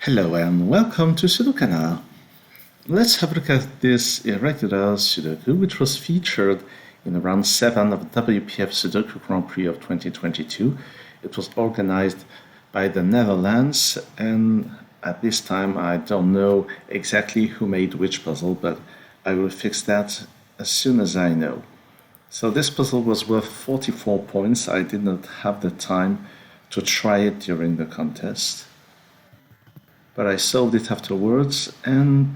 Hello and welcome to SudoKanard. Let's have a look at this irregular Sudoku, which was featured in round 7 of the WPF Sudoku Grand Prix of 2022. It was organized by the Netherlands, and at this time I don't know exactly who made which puzzle, but I will fix that as soon as I know. So this puzzle was worth 44 points. I did not have the time to try it during the contest, but I solved it afterwards, and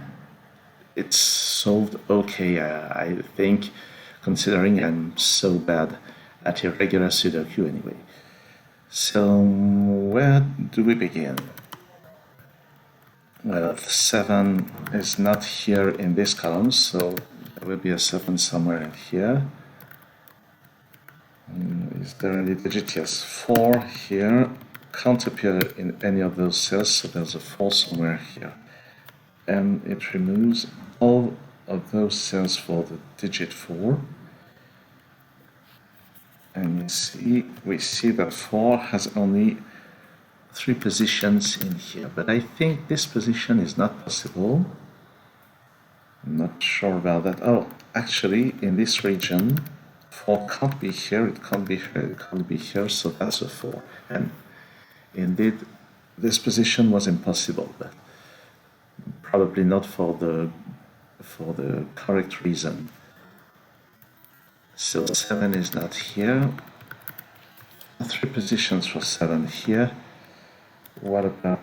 it's solved okay, I think, considering I'm so bad at irregular Sudoku anyway. So where do we begin? Well, 7 is not here in this column, so there will be a 7 somewhere in here. Is there any digit? Yes, 4 here. Can't appear in any of those cells, so there's a 4 somewhere here. And it removes all of those cells for the digit 4. And we see that 4 has only 3 positions in here, but I think this position is not possible. I'm not sure about that. Oh, actually, in this region, 4 can't be here, it can't be here, it can't be here, so that's a 4. And indeed, this position was impossible, but probably not for the correct reason. So 7 is not here. 3 positions for 7 here. What about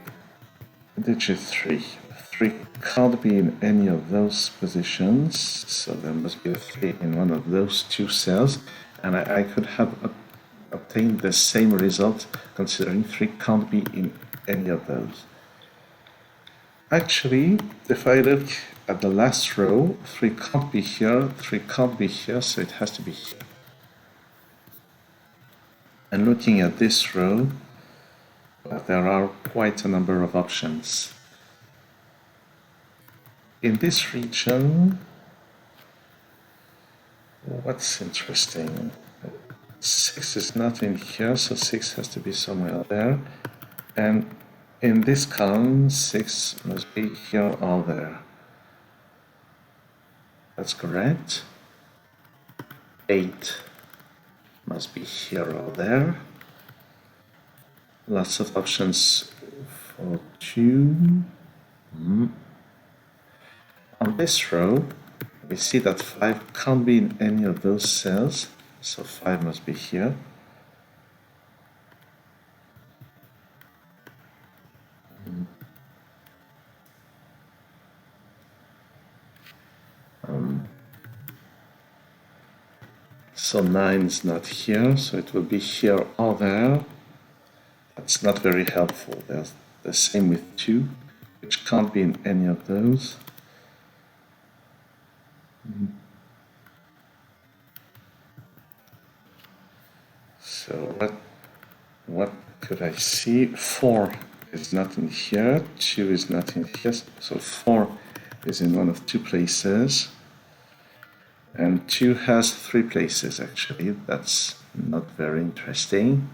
digit 3? 3 can't be in any of those positions, so there must be a 3 in one of those 2 cells, and I could have obtained the same result considering 3 can't be in any of those. Actually, if I look at the last row, 3 can't be here, 3 can't be here, so it has to be here. And looking at this row, there are quite a number of options. In this region, what's interesting? 6 is not in here, so 6 has to be somewhere there. And in this column, 6 must be here or there. That's correct. 8 must be here or there. Lots of options for 2. On this row, we see that 5 can't be in any of those cells, so 5 must be here. So 9 is not here, so it will be here or there. That's not very helpful. There's the same with 2, which can't be in any of those. So what could I see? 4 is not in here, 2 is not in here, so 4 is in one of 2 places. And 2 has 3 places, actually. That's not very interesting.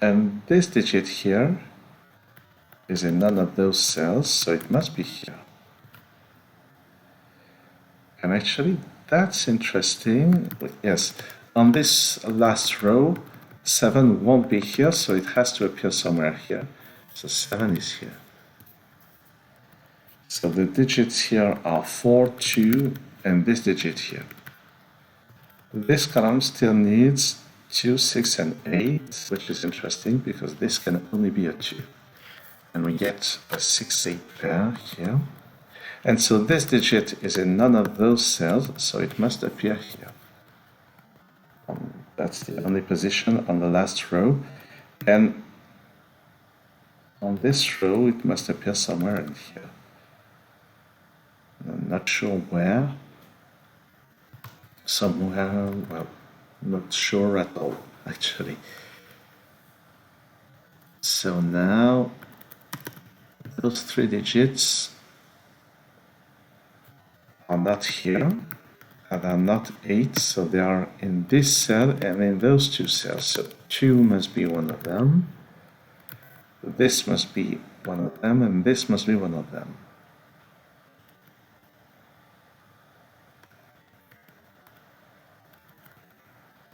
And this digit here is in none of those cells, so it must be here. And actually, that's interesting. Yes, on this last row, 7 won't be here, so it has to appear somewhere here. So 7 is here. So the digits here are 4, 2, and this digit here. This column still needs 2, 6, and 8, which is interesting because this can only be a 2. And we get a 6, 8 pair here. And so this digit is in none of those cells, so it must appear here. That's the only position on the last row. And on this row, it must appear somewhere in here. I'm not sure where. Somewhere, well, not sure at all, actually. So now, those 3 digits are not here, and are not 8, so they are in this cell and in those 2 cells. So 2 must be one of them. This must be one of them, and this must be one of them.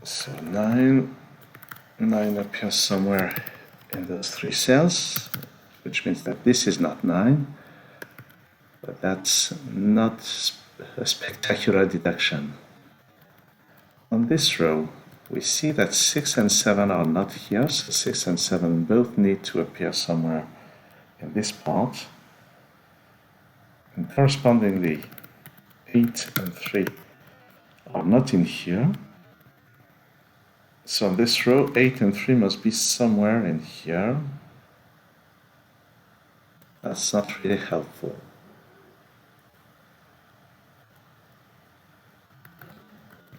So 9 appears somewhere in those 3 cells, which means that this is not 9, but that's not a spectacular deduction. On this row, we see that 6 and 7 are not here, so 6 and 7 both need to appear somewhere in this part. And correspondingly, 8 and 3 are not in here. So on this row, 8 and 3 must be somewhere in here. That's not really helpful.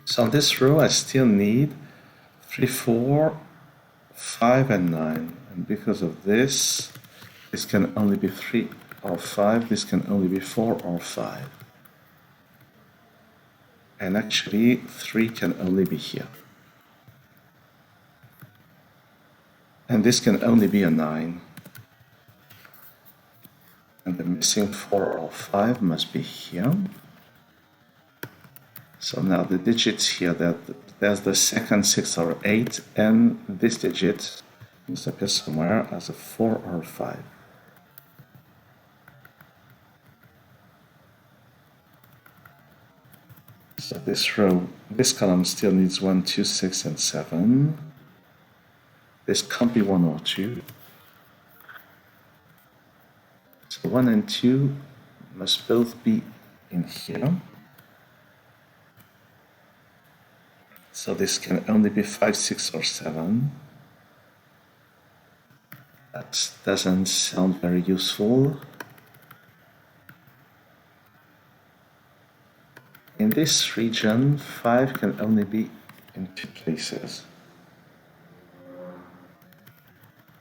So on this row, I still need 3, 4, 5, and 9. And because of this can only be 3 or 5. This can only be 4 or 5. And actually, 3 can only be here. And this can only be a 9. And the missing 4 or 5 must be here. So now the digits here, there's the second 6 or 8, and this digit must appear somewhere as a 4 or 5. So this row, this column still needs 1, 2, 6, and 7. This can't be 1 or 2. So 1 and 2 must both be in here. So this can only be 5, 6, or 7. That doesn't sound very useful. In this region, 5 can only be in 2 places.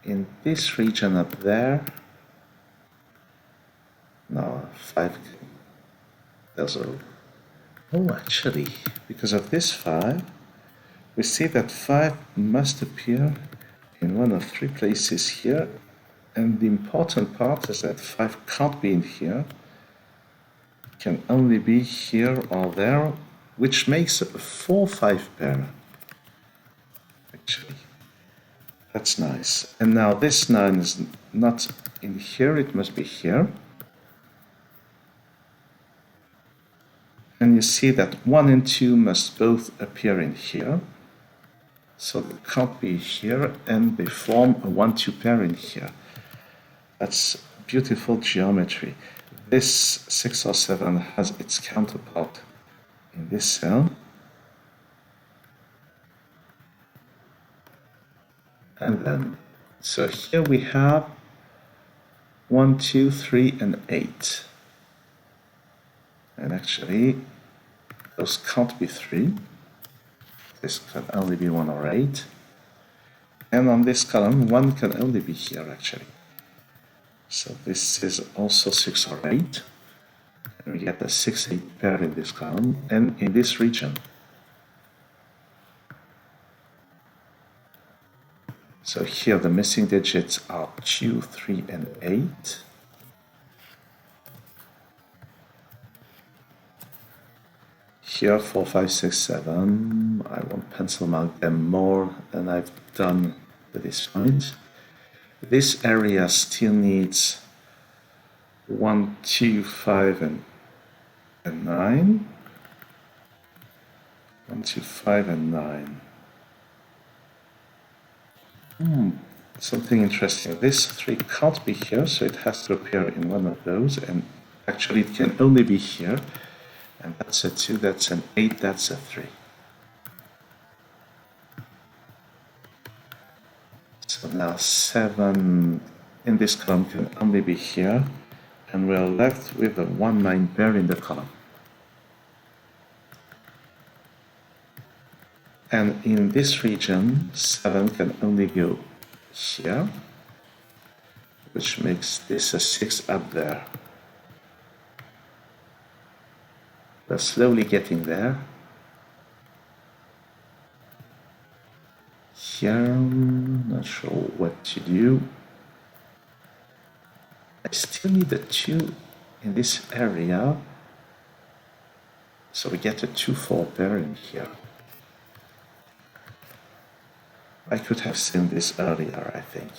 In this region up there, no, 5, there's a, oh actually, because of this 5, we see that 5 must appear in one of 3 places here, and the important part is that 5 can't be in here, it can only be here or there, which makes a 4-5 pair, actually. That's nice. And now this 9 is not in here, it must be here. And you see that 1 and 2 must both appear in here. So they can't be here, and they form a 1-2 pair in here. That's beautiful geometry. This 6 or 7 has its counterpart in this cell. And then, so here we have 1, 2, 3, and 8. And actually, those can't be 3. This can only be 1 or 8. And on this column, 1 can only be here, actually. So this is also 6 or 8. And we get a 6-8 pair in this column and in this region. So here the missing digits are 2, 3, and 8. Here 4, 5, 6, 7. I won't pencil mark them more than I've done with this point. This area still needs 1, 2, 5, and 9. 1, 2, 5, and 9. Something interesting. This 3 can't be here, so it has to appear in one of those, and actually it can only be here. And that's a 2, that's an 8, that's a 3. So now 7 in this column can only be here, and we're left with a 1-9 pair in the column. And in this region, 7 can only go here, which makes this a 6 up there. We're slowly getting there. Here, not sure what to do. I still need a 2 in this area, so we get a 2-4 pair in here. I could have seen this earlier, I think.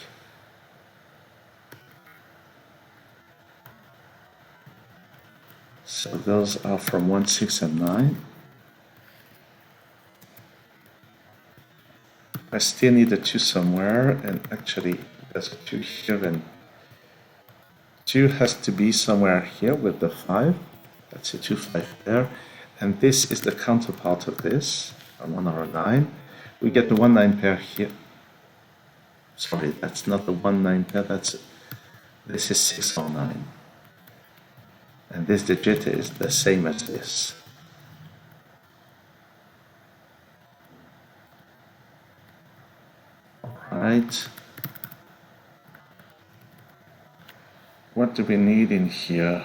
So those are from 1, 6, and 9. I still need a 2 somewhere, and actually there's a 2 here, and 2 has to be somewhere here with the 5. That's a 2, 5 there. And this is the counterpart of this, a 1 or a 9. We get the 1, 9 pair here. Sorry, that's not the 1, 9 pair, this is 6 or 9. And this digit is the same as this. Alright. What do we need in here?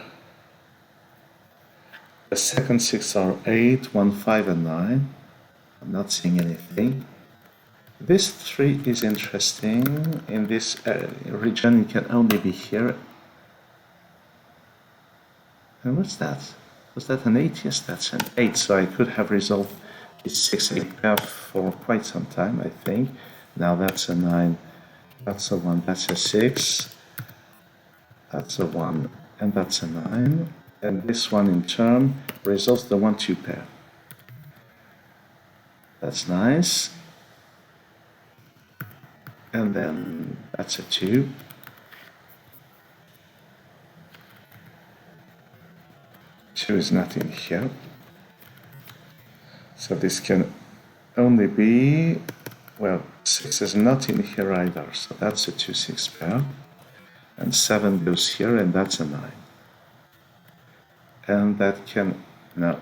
The second 6 are 8, 1, 5, and 9. I'm not seeing anything. This 3 is interesting. In this region, it can only be here. And what's that? Was that an 8? Yes, that's an 8. So I could have resolved this 6, 8 pair for quite some time, I think. Now that's a 9, that's a 1, that's a 6, that's a 1, and that's a 9. And this one in turn resolves the 1, 2 pair. That's nice. And then that's a 2. Two is not in here. So this can only be, well, 6 is not in here either. So that's a 2, 6 pair. And 7 goes here, and that's a 9. And that can now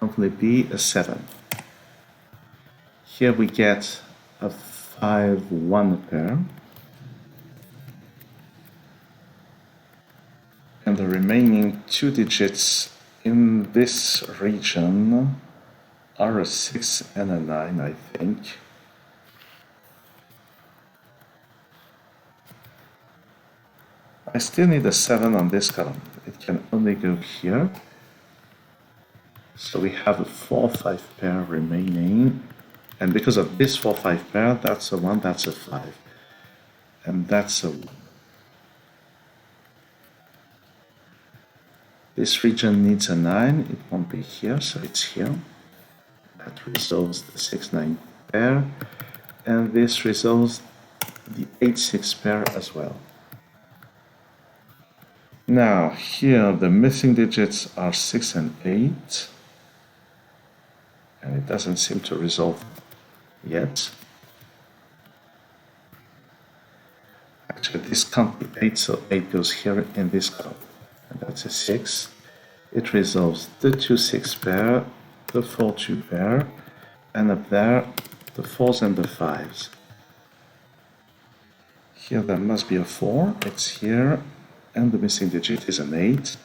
only be a 7. Here we get a 5, 1 pair. And the remaining 2 digits in this region are a 6 and a 9, I think. I still need a 7 on this column. It can only go here. So we have a 4, 5 pair remaining. And because of this 4, 5 pair, that's a 1, that's a 5. And that's a 1. This region needs a 9. It won't be here, so it's here. That resolves the 6, 9 pair. And this resolves the 8, 6 pair as well. Now, here the missing digits are 6 and 8. And it doesn't seem to resolve yet. Actually, this can't be 8, so 8 goes here in this column. And that's a 6. It resolves the 2, 6 pair, the 4, 2 pair, and up there, the 4s and the 5s. Here there must be a 4, it's here, and the missing digit is an 8.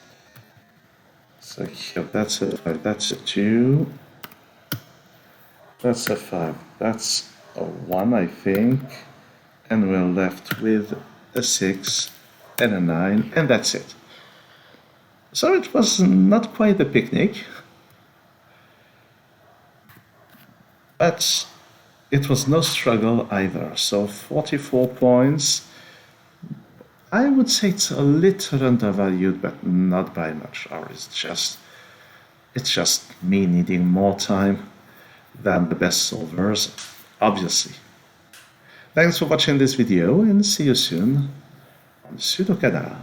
So here that's a 5, that's a 2, that's a 5, that's a 1, I think, and we're left with a 6 and a 9, and that's it. So it was not quite a picnic, but it was no struggle either. So 44 points. I would say it's a little undervalued, but not by much. Or it's just me needing more time than the best solvers, obviously. Thanks for watching this video, and see you soon on SudoKanard.